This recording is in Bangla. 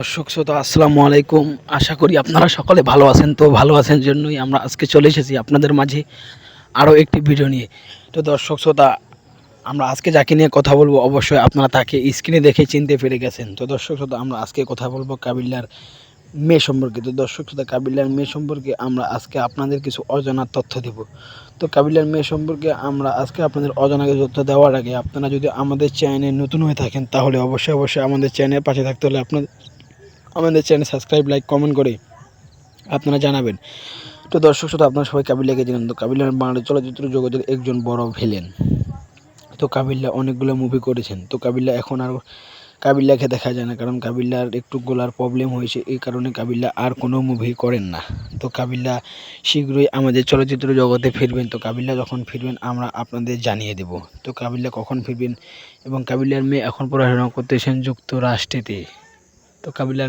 দর্শক শ্রোতা আসসালামু আলাইকুম। আশা করি আপনারা সকলে ভালো আছেন। তো ভালো আছেন জন্যই আমরা আজকে চলে এসেছি আপনাদের মাঝে আরও একটি ভিডিও নিয়ে। তো দর্শক শ্রোতা, আমরা আজকে যাকে নিয়ে কথা বলবো অবশ্যই আপনারা তাকে স্ক্রিনে দেখে চিনতে পেরে গেছেন। তো দর্শক শ্রোতা, আমরা আজকে কথা বলবো কাবিল্লার মেয়ে সম্পর্কে। তো দর্শক শ্রোতা, কাবিল্লার মেয়ে সম্পর্কে আমরা আজকে আপনাদের কিছু অজানা তথ্য দেব। তো কাবিল্লার মেয়ে সম্পর্কে আমরা আজকে আপনাদের অজানা কিছু তথ্য দেওয়ার আগে আপনারা যদি আমাদের চ্যানেলে নতুন হয়ে থাকেন তাহলে অবশ্যই আমাদের চ্যানেলের পাশে থাকতে হলে আমাদের চ্যানেল সাবস্ক্রাইব, লাইক, কমেন্ট করে আপনারা জানাবেন। তো দর্শক শ্রোতা, আপনারা সবাই কাবিল্লাকে জানেন। তো কাবিল্লা বাংলা চলচ্চিত্র জগতের একজন বড় ভিলেন। তো কাবিল্লা অনেকগুলো মুভি করেছেন। তো কাবিল্লা এখন আর কাবিল্লাকে দেখা যায় না, কারণ কাবিল্লার একটু গলার প্রবলেম হয়েছে, এই কারণে কাবিল্লা আর কোনো মুভি করেন না। তো কাবিল্লা শীঘ্রই আমাদের চলচ্চিত্র জগতে ফিরবেন। তো কাবিল্লা যখন ফিরবেন আমরা আপনাদের জানিয়ে দেব। তো কাবিল্লা কখন ফিরবেন এবং কাবিল্লার মেয়ে এখন পড়াশোনা করতেছেন যুক্তরাষ্ট্রেতে। তো কাবিল্লার